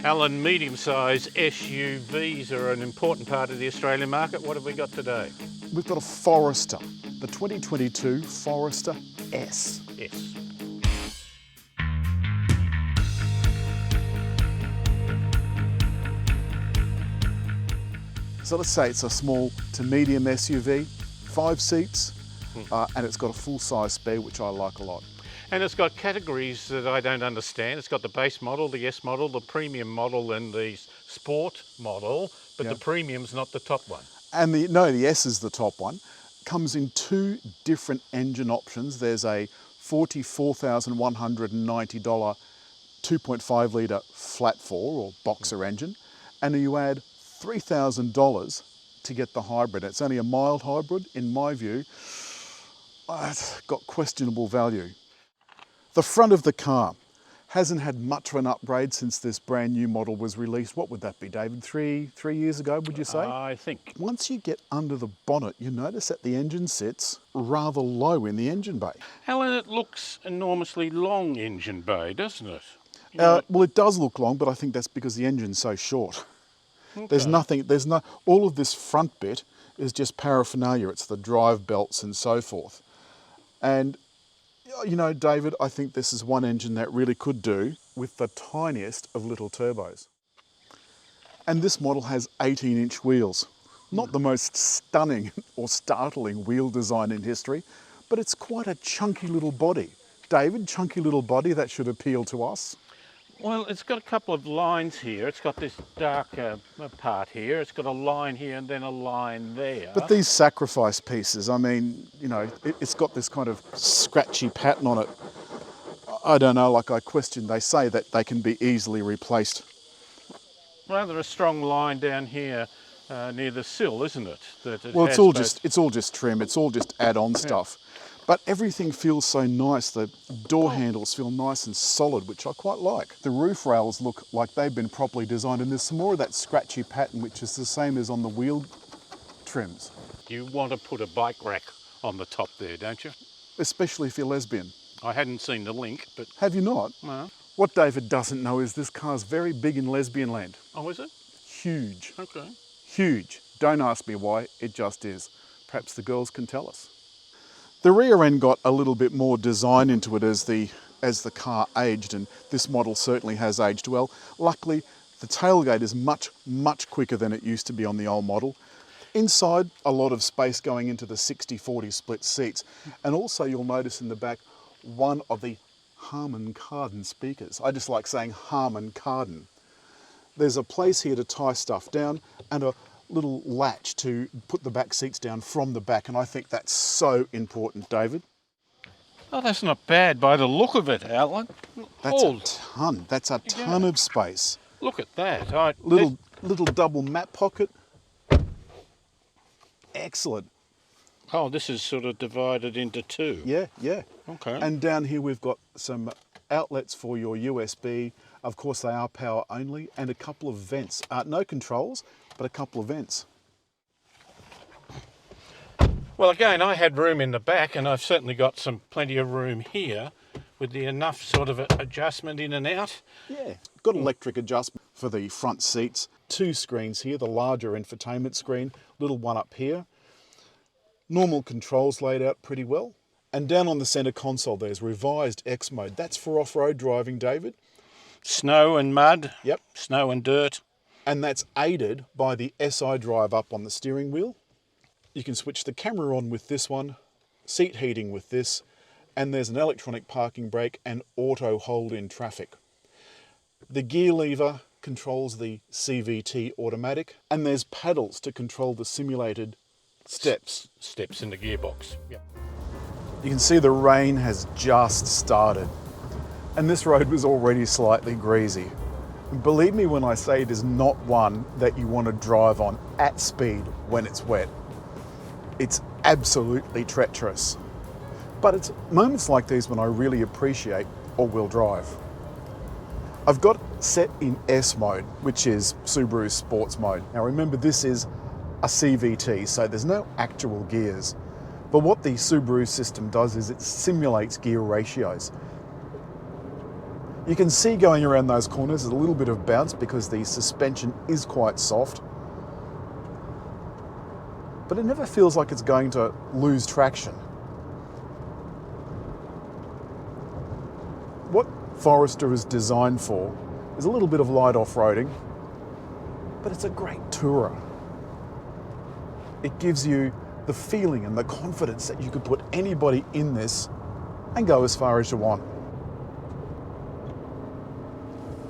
Alan, medium-sized SUVs are an important part of the Australian market. What have we got today? We've got a Forester, the 2022 Forester S. Yes. So let's say it's a small to medium SUV, 5 seats, and it's got a full-size spare, which I like a lot. And it's got categories that I don't understand. It's got the base model, the S model, the premium model and the sport model, but Yeah. the premium's not the top one. And the S is the top one. Comes in 2 different engine options. There's a $44,190 2.5 litre flat 4 or boxer engine, and you add $3,000 to get the hybrid. It's only a mild hybrid, in my view. It's got questionable value. The front of the car hasn't had much of an upgrade since this brand new model was released. What would that be, David? Three years ago, would you say? I think. Once you get under the bonnet, you notice that the engine sits rather low in the engine bay. Alan, it looks enormously long engine bay, doesn't it? Well, it does look long, but I think that's because the engine's so short. Okay. All of this front bit is just paraphernalia. It's the drive belts and so forth. And you know, David, I think this is one engine that really could do with the tiniest of little turbos. And this model has 18-inch wheels. Not the most stunning or startling wheel design in history, but it's quite a chunky little body. David, chunky little body, that should appeal to us. Well, it's got a couple of lines here. It's got this darker part here. It's got a line here and then a line there. But these sacrifice pieces, I mean, you know, it's got this kind of scratchy pattern on it. I don't know, like I question, they say that they can be easily replaced. Rather a strong line down here near the sill, isn't it? Well, it's all just trim. It's all just add-on stuff. But everything feels so nice. The door handles feel nice and solid, which I quite like. The roof rails look like they've been properly designed, and there's some more of that scratchy pattern, which is the same as on the wheel trims. You want to put a bike rack on the top there, don't you? Especially if you're lesbian. I hadn't seen the link, but... Have you not? No. What David doesn't know is this car's very big in lesbian land. Oh, is it? Huge. Okay. Huge. Don't ask me why, it just is. Perhaps the girls can tell us. The rear end got a little bit more design into it as the car aged, and this model certainly has aged well. Luckily, the tailgate is much, much quicker than it used to be on the old model. Inside, a lot of space going into the 60-40 split seats. And also you'll notice in the back, one of the Harmon Karon speakers. I just like saying Harmon Karon. There's a place here to tie stuff down and a little latch to put the back seats down from the back, and I think that's so important, David. Oh, that's not bad by the look of it, Alan. That's a ton. That's a ton of space. Look at that. Little double map pocket. Excellent. Oh, this is sort of divided into 2. Yeah. Okay. And down here we've got some outlets for your USB. Of course, they are power only, and a couple of vents. No controls, but a couple of vents. Well, again, I had room in the back, and I've certainly got plenty of room here with enough sort of adjustment in and out. Yeah, got electric adjustment for the front seats. 2 screens here, the larger infotainment screen, little one up here. Normal controls laid out pretty well. And down on the center console, there's revised X mode. That's for off-road driving, David. Snow and mud. Yep. Snow and dirt. And that's aided by the SI drive up on the steering wheel. You can switch the camera on with this one, seat heating with this, and there's an electronic parking brake and auto hold in traffic. The gear lever controls the CVT automatic, and there's paddles to control the simulated steps. Steps in the gearbox. Yep. You can see the rain has just started, and this road was already slightly greasy. Believe me when I say it is not one that you want to drive on at speed when it's wet. It's absolutely treacherous. But it's moments like these when I really appreciate all-wheel drive. I've got it set in S mode, which is Subaru sports mode. Now remember, this is a CVT, so there's no actual gears. But what the Subaru system does is it simulates gear ratios. You can see going around those corners there's a little bit of bounce because the suspension is quite soft. But it never feels like it's going to lose traction. What Forester is designed for is a little bit of light off-roading, but it's a great tourer. It gives you the feeling and the confidence that you could put anybody in this and go as far as you want.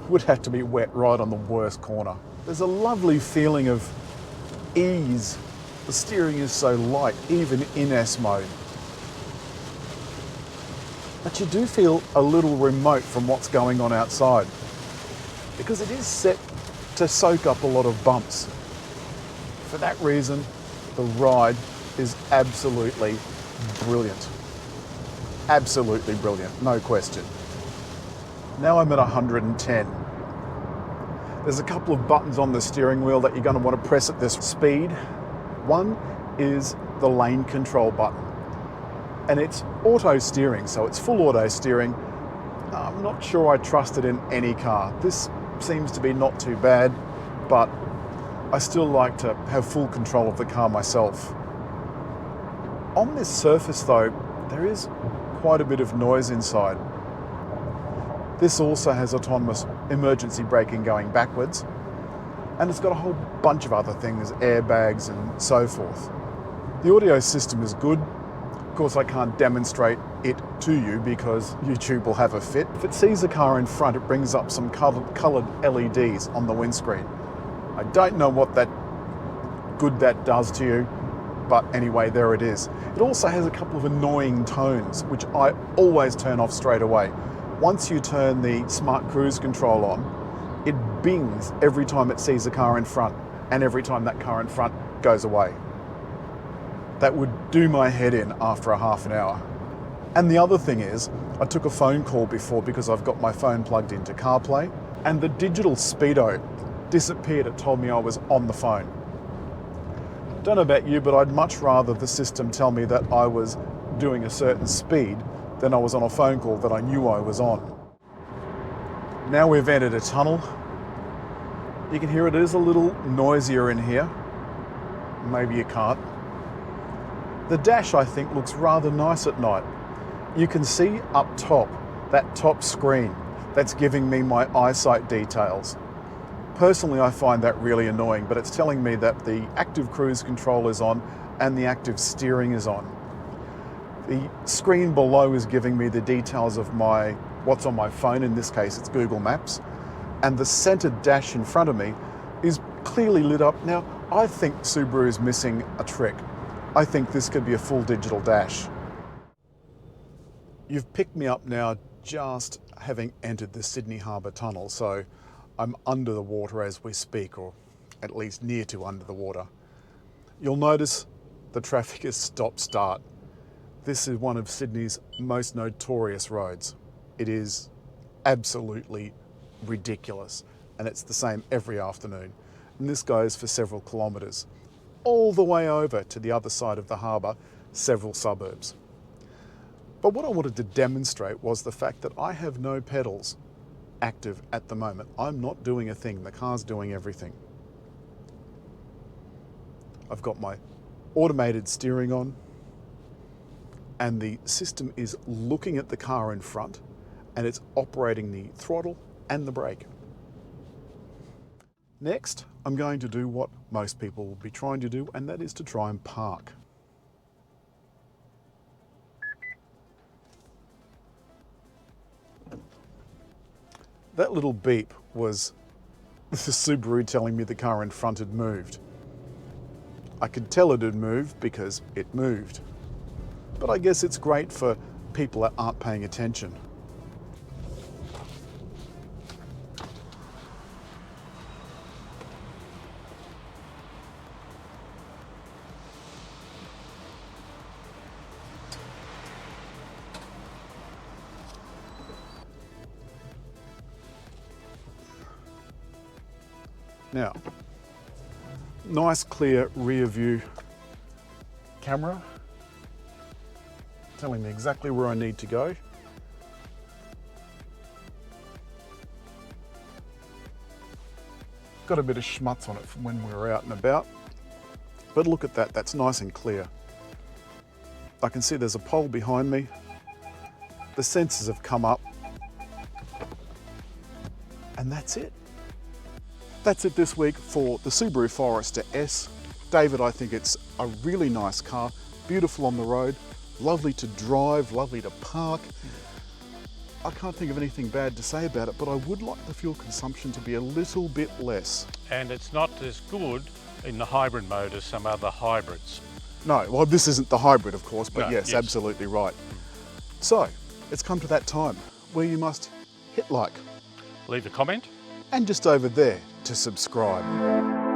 Would have to be wet right on the worst corner. There's a lovely feeling of ease. The steering is so light, even in S mode. But you do feel a little remote from what's going on outside, because it is set to soak up a lot of bumps. For that reason, the ride is absolutely brilliant. Absolutely brilliant, no question. Now I'm at 110. There's a couple of buttons on the steering wheel that you're going to want to press at this speed. One is the lane control button, and it's auto steering, so it's full auto steering. I'm not sure I trust it in any car. This seems to be not too bad, but I still like to have full control of the car myself. On this surface though, there is quite a bit of noise inside. This also has autonomous emergency braking going backwards, and it's got a whole bunch of other things, airbags and so forth. The audio system is good. Of course, I can't demonstrate it to you because YouTube will have a fit. If it sees a car in front, it brings up some coloured LEDs on the windscreen. I don't know what good that does to you, but anyway, there it is. It also has a couple of annoying tones, which I always turn off straight away. Once you turn the smart cruise control on, it bings every time it sees a car in front and every time that car in front goes away. That would do my head in after a half an hour. And the other thing is, I took a phone call before because I've got my phone plugged into CarPlay, and the digital speedo disappeared. It told me I was on the phone. Don't know about you, but I'd much rather the system tell me that I was doing a certain speed than I was on a phone call that I knew I was on. Now we've entered a tunnel. You can hear it is a little noisier in here. Maybe you can't. The dash, I think, looks rather nice at night. You can see up top, that top screen, that's giving me my eyesight details. Personally, I find that really annoying, but it's telling me that the active cruise control is on and the active steering is on. The screen below is giving me the details of what's on my phone. In this case, it's Google Maps. And the centered dash in front of me is clearly lit up. Now, I think Subaru is missing a trick. I think this could be a full digital dash. You've picked me up now just having entered the Sydney Harbour Tunnel, so I'm under the water as we speak, or at least near to under the water. You'll notice the traffic is stop-start. This is one of Sydney's most notorious roads. It is absolutely ridiculous, and it's the same every afternoon. And this goes for several kilometres, all the way over to the other side of the harbour, several suburbs. But what I wanted to demonstrate was the fact that I have no pedals active at the moment. I'm not doing a thing, the car's doing everything. I've got my automated steering on, and the system is looking at the car in front, and it's operating the throttle and the brake. Next, I'm going to do what most people will be trying to do, and that is to try and park. That little beep was the Subaru telling me the car in front had moved. I could tell it had moved because it moved. But I guess it's great for people that aren't paying attention. Now, nice clear rear view camera, telling me exactly where I need to go. Got a bit of schmutz on it from when we were out and about. But look at that, that's nice and clear. I can see there's a pole behind me. The sensors have come up. And that's it. That's it this week for the Subaru Forester S. David, I think it's a really nice car, beautiful on the road, lovely to drive, lovely to park. I can't think of anything bad to say about it, but I would like the fuel consumption to be a little bit less. And it's not as good in the hybrid mode as some other hybrids. No, well, this isn't the hybrid, of course, but No, yes, absolutely right. So, it's come to that time where you must hit like. Leave a comment. And just over there to subscribe.